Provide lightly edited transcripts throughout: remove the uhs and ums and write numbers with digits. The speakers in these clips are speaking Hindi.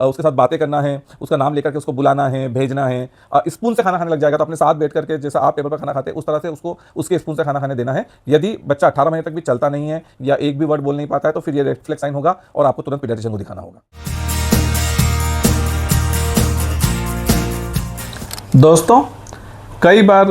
उसके साथ बातें करना है, उसका नाम लेकर के उसको बुलाना है, भेजना है। स्पून से खाना खाने लग जाएगा तो अपने साथ बैठ करके जैसा आप टेबल पर खाना खाते हैं उस तरह से उसको उसके स्पून से खाना खाने देना है। यदि बच्चा 18 महीने तक भी चलता नहीं है या एक भी वर्ड बोल नहीं पाता है तो फिर ये रेड फ्लैग साइन होगा और आपको तुरंत पीडियाट्रिशियन को दिखाना होगा। दोस्तों, कई बार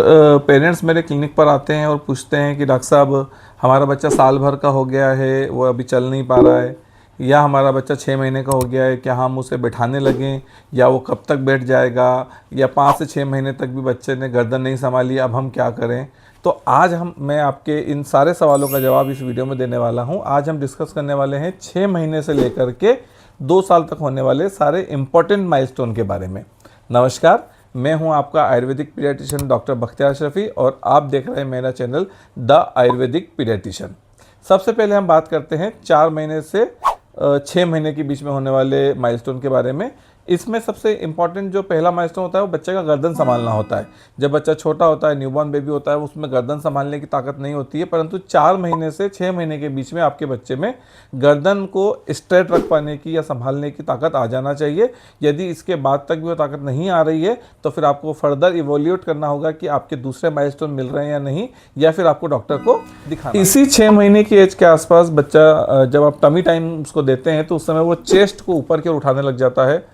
पेरेंट्स मेरे क्लिनिक पर आते हैं और पूछते हैं कि डॉक्टर साहब, हमारा बच्चा साल भर का हो गया है, वो अभी चल नहीं पा रहा है, या हमारा बच्चा 6 महीने का हो गया है, क्या हम उसे बैठाने लगें या वो कब तक बैठ जाएगा, या 5 से 6 महीने तक भी बच्चे ने गर्दन नहीं संभाली, अब हम क्या करें। तो आज मैं आपके इन सारे सवालों का जवाब इस वीडियो में देने वाला हूँ। आज हम डिस्कस करने वाले हैं 6 महीने से लेकर के 2 साल तक होने वाले सारे इंपॉर्टेंट माइलस्टोन के बारे में। नमस्कार, मैं हूं आपका आयुर्वेदिक पीडियाट्रिशियन डॉक्टर बख्तियार शफी और आप देख रहे हैं मेरा चैनल द आयुर्वेदिक पीडियाट्रिशियन। सबसे पहले हम बात करते हैं 4 महीने से 6 महीने के बीच में होने वाले माइलस्टोन के बारे में। इसमें सबसे इम्पॉर्टेंट जो पहला माइलस्टोन होता है वो बच्चे का गर्दन संभालना होता है। जब बच्चा छोटा होता है, न्यूबॉर्न बेबी होता है, उसमें गर्दन संभालने की ताकत नहीं होती है, परंतु 4 महीने से 6 महीने के बीच में आपके बच्चे में गर्दन को स्ट्रेट रख पाने की या संभालने की ताकत आ जाना चाहिए। यदि इसके बाद तक भी वो ताकत नहीं आ रही है तो फिर आपको फर्दर इवोल्यूट करना होगा कि आपके दूसरे माइलस्टोन मिल रहे हैं या नहीं, या फिर आपको डॉक्टर को दिखाना। इसी 6 महीने की एज के आसपास बच्चा जब आप टमी टाइम उसको देते हैं तो उस समय वो चेस्ट को ऊपर की ओर उठाने लग जाता है,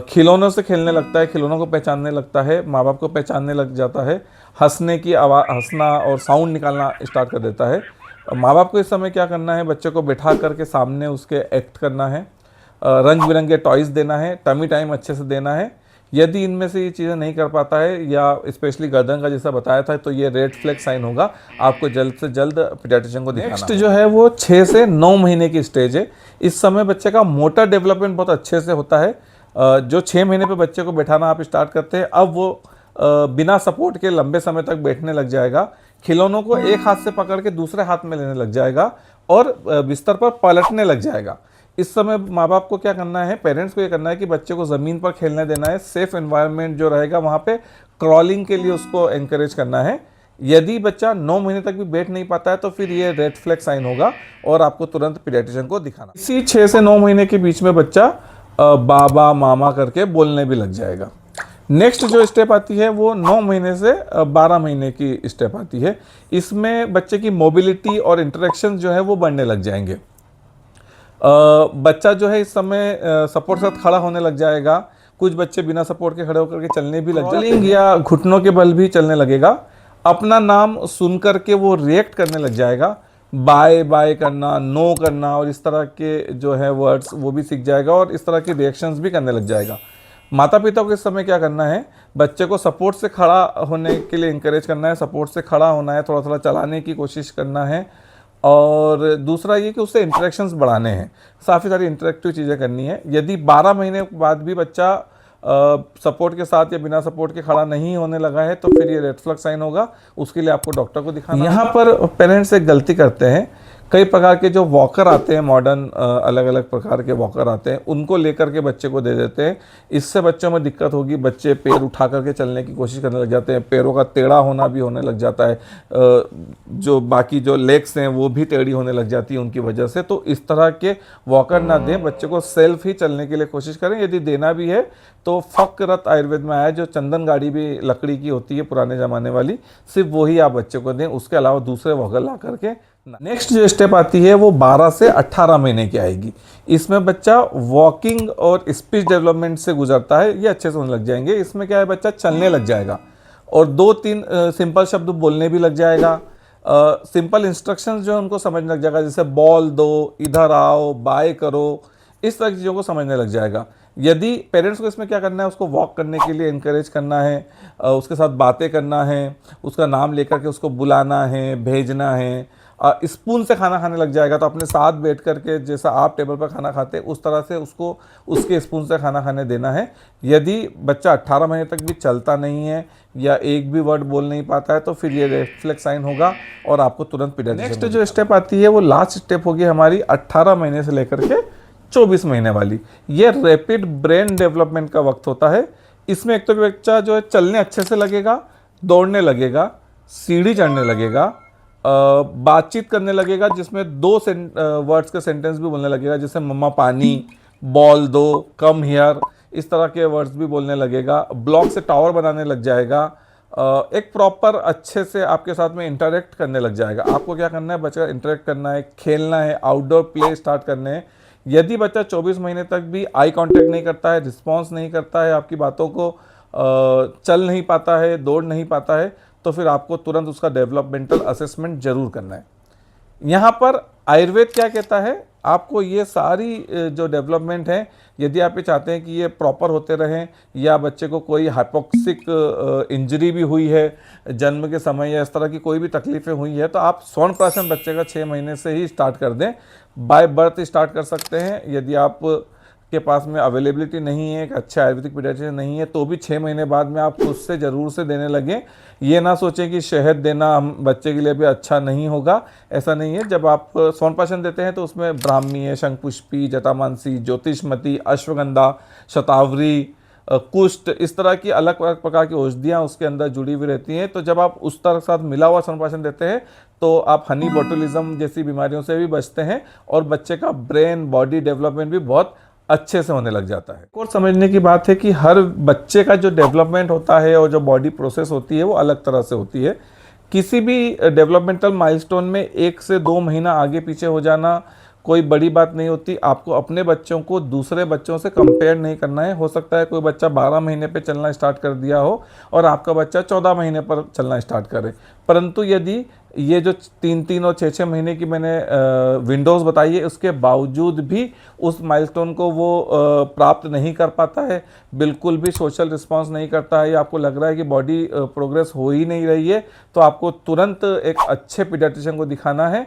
खिलौनों से खेलने लगता है, खिलौनों को पहचानने लगता है, माँ बाप को पहचानने लग जाता है, हंसने की आवाज़, हंसना और साउंड निकालना स्टार्ट कर देता है। माँ बाप को इस समय क्या करना है, बच्चे को बैठा करके सामने उसके एक्ट करना है, रंग बिरंगे टॉयज़ देना है, टमी टाइम अच्छे से देना है। यदि इनमें से ये चीज़ें नहीं कर पाता है या स्पेशली गर्दन का जैसा बताया था तो ये रेड फ्लैग साइन होगा, आपको जल्द से जल्द पीडियाट्रिशियन को दिखाना। नेक्स्ट जो है वो 6 से 9 महीने की स्टेज है। इस समय बच्चे का मोटर डेवलपमेंट बहुत अच्छे से होता है। जो 6 महीने पे बच्चे को बैठाना आप स्टार्ट करते हैं, अब वो बिना सपोर्ट के लंबे समय तक बैठने लग जाएगा, खिलौनों को एक हाथ से पकड़ के दूसरे हाथ में लेने लग जाएगा और बिस्तर पर पलटने लग जाएगा। इस समय माँ बाप को क्या करना है, पेरेंट्स को ये करना है कि बच्चे को ज़मीन पर खेलने देना है, सेफ एनवायरनमेंट जो रहेगा वहाँ पे क्रॉलिंग के लिए उसको एनकरेज करना है। यदि बच्चा 9 महीने तक भी बैठ नहीं पाता है तो फिर ये रेड फ्लैग साइन होगा और आपको तुरंत पीडियाट्रिशियन को दिखाना। इसी 6 से 9 महीने के बीच में बच्चा बाबा मामा करके बोलने भी लग जाएगा। नेक्स्ट जो स्टेप आती है वो 9 महीने से 12 महीने की स्टेप आती है। इसमें बच्चे की मोबिलिटी और इंटरेक्शन जो है वो बढ़ने लग जाएंगे। बच्चा जो है इस समय सपोर्ट के साथ खड़ा होने लग जाएगा। कुछ बच्चे बिना सपोर्ट के खड़े होकर के चलने भी लग जाएंगे या घुटनों के बल भी चलने लगेगा। अपना नाम सुन करके वो रिएक्ट करने लग जाएगा, बाय बाय करना, नो करना और इस तरह के जो है वर्ड्स वो भी सीख जाएगा और इस तरह के रिएक्शंस भी करने लग जाएगा। माता पिता को इस समय क्या करना है, बच्चे को सपोर्ट से खड़ा होने के लिए इंकरेज करना है, सपोर्ट से खड़ा होना है, थोड़ा थोड़ा चलाने की कोशिश करना है। और दूसरा ये कि उससे इंटरेक्शंस बढ़ाने हैं, काफ़ी सारी इंटरेक्टिव चीज़ें करनी है। यदि 12 महीने के बाद भी बच्चा सपोर्ट के साथ या बिना सपोर्ट के खड़ा नहीं होने लगा है तो फिर ये रेड फ्लैग साइन होगा, उसके लिए आपको डॉक्टर को दिखाना। यहाँ पर पेरेंट्स एक गलती करते हैं, कई प्रकार के जो वॉकर आते हैं, मॉडर्न अलग अलग प्रकार के वॉकर आते हैं, उनको लेकर के बच्चे को दे देते हैं। इससे बच्चों में दिक्कत होगी, बच्चे पैर उठा करके चलने की कोशिश करने लग जाते हैं, पैरों का टेढ़ा होना भी होने लग जाता है, जो बाकी जो लेग्स हैं वो भी टेढ़ी होने लग जाती है उनकी वजह से। तो इस तरह के वॉकर ना दें, बच्चे को सेल्फ ही चलने के लिए कोशिश करें। यदि देना भी है तो फकरत आयुर्वेद में आया, जो चंदन गाड़ी भी लकड़ी की होती है पुराने ज़माने वाली, सिर्फ वही आप बच्चे को दें, उसके अलावा दूसरे वॉकर ला करके। नेक्स्ट जो स्टेप आती है वो 12 से 18 महीने की आएगी। इसमें बच्चा वॉकिंग और स्पीच डेवलपमेंट से गुजरता है, ये अच्छे से होने लग जाएंगे। इसमें क्या है, बच्चा चलने लग जाएगा और 2-3 सिंपल शब्द बोलने भी लग जाएगा। सिंपल इंस्ट्रक्शंस जो है उनको समझने लग जाएगा, जैसे बॉल दो, इधर आओ, बाय करो, इस तरह की चीज़ों को समझने लग जाएगा। यदि पेरेंट्स को इसमें क्या करना है, उसको वॉक करने के लिए इनकरेज करना है, उसके साथ बातें करना है, उसका नाम लेकर के उसको बुलाना है, भेजना है। स्पून से खाना खाने लग जाएगा तो अपने साथ बैठ करके जैसा आप टेबल पर खाना खाते हैं उस तरह से उसको उसके स्पून से खाना खाने देना है। यदि बच्चा 18 महीने तक भी चलता नहीं है या एक भी वर्ड बोल नहीं पाता है तो फिर ये रेड फ्लैग साइन होगा और आपको तुरंत पीडियाट्रिशियन। नेक्स्ट जो स्टेप आती है वो लास्ट स्टेप होगी हमारी 18 महीने से लेकर के 24 महीने वाली। ये रैपिड ब्रेन डेवलपमेंट का वक्त होता है। इसमें एक तो बच्चा जो है चलने अच्छे से लगेगा, दौड़ने लगेगा, सीढ़ी चढ़ने लगेगा, बातचीत करने लगेगा, जिसमें 2 वर्ड्स के सेंटेंस भी बोलने लगेगा, जैसे मम्मा पानी, बॉल दो, कम हियर, इस तरह के वर्ड्स भी बोलने लगेगा। ब्लॉक से टावर बनाने लग जाएगा। एक प्रॉपर अच्छे से आपके साथ में इंटरेक्ट करने लग जाएगा। आपको क्या करना है, बच्चा इंटरेक्ट करना है, खेलना है, आउटडोर प्ले स्टार्ट करने हैं। यदि बच्चा 24 महीने तक भी आई कांटेक्ट नहीं करता है, रिस्पॉन्स नहीं करता है, आपकी बातों को चल नहीं पाता है, दौड़ नहीं पाता है, तो फिर आपको तुरंत उसका डेवलपमेंटल असेसमेंट जरूर करना है। यहाँ पर आयुर्वेद क्या कहता है, आपको ये सारी जो डेवलपमेंट है, यदि आप ये चाहते हैं कि ये प्रॉपर होते रहें, या बच्चे को कोई हाइपोक्सिक इंजरी भी हुई है जन्म के समय, या इस तरह की कोई भी तकलीफें हुई है, तो आप स्वर्ण बच्चे का 6 महीने से ही स्टार्ट कर दें। बाय बर्थ स्टार्ट कर सकते हैं। यदि आप के पास में अवेलेबिलिटी नहीं है, एक अच्छा आयुर्वेदिक पीडियाट्रिशियन नहीं है, तो भी 6 महीने बाद में आप खुद से ज़रूर से देने लगें। ये ना सोचें कि शहद देना हम बच्चे के लिए भी अच्छा नहीं होगा, ऐसा नहीं है। जब आप स्वर्ण देते हैं तो उसमें ब्राह्मी है, शंखपुष्पी, जटामानसी, ज्योतिषमती, अश्वगंधा, शतावरी, कुष्ठ, इस तरह की अलग अलग प्रकार की औषधियाँ उसके अंदर जुड़ी हुई रहती हैं। तो जब आप उस तरह के साथ मिला हुआ स्वर्ण देते हैं तो आप हनी बोटुलिज्म जैसी बीमारियों से भी बचते हैं, और बच्चे का ब्रेन बॉडी डेवलपमेंट भी बहुत अच्छे से होने लग जाता है। और समझने की बात है कि हर बच्चे का जो डेवलपमेंट होता है और जो बॉडी प्रोसेस होती है वो अलग तरह से होती है। किसी भी डेवलपमेंटल माइलस्टोन में 1 से 2 महीना आगे पीछे हो जाना कोई बड़ी बात नहीं होती। आपको अपने बच्चों को दूसरे बच्चों से कंपेयर नहीं करना है। हो सकता है कोई बच्चा 12 महीने पे चलना स्टार्ट कर दिया हो और आपका बच्चा 14 महीने पर चलना स्टार्ट करे, परंतु यदि ये जो 3-3 और 6-6 महीने की मैंने विंडोज़ बताई है, उसके बावजूद भी उस माइलस्टोन को वो प्राप्त नहीं कर पाता है, बिल्कुल भी सोशल रिस्पांस नहीं करता है, या आपको लग रहा है कि बॉडी प्रोग्रेस हो ही नहीं रही है, तो आपको तुरंत एक अच्छे पीडियाट्रिशियन को दिखाना है।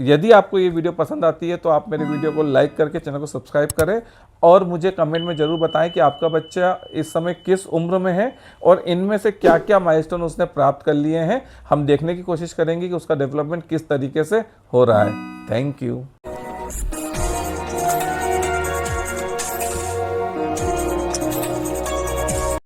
यदि आपको ये वीडियो पसंद आती है तो आप मेरे वीडियो को लाइक करके चैनल को सब्सक्राइब करें, और मुझे कमेंट में ज़रूर बताएं कि आपका बच्चा इस समय किस उम्र में है और इनमें से क्या क्या माइलस्टोन उसने प्राप्त कर लिए हैं। हम देखने की कोशिश करेंगे कि उसका डेवलपमेंट किस तरीके से हो रहा है। Thank you.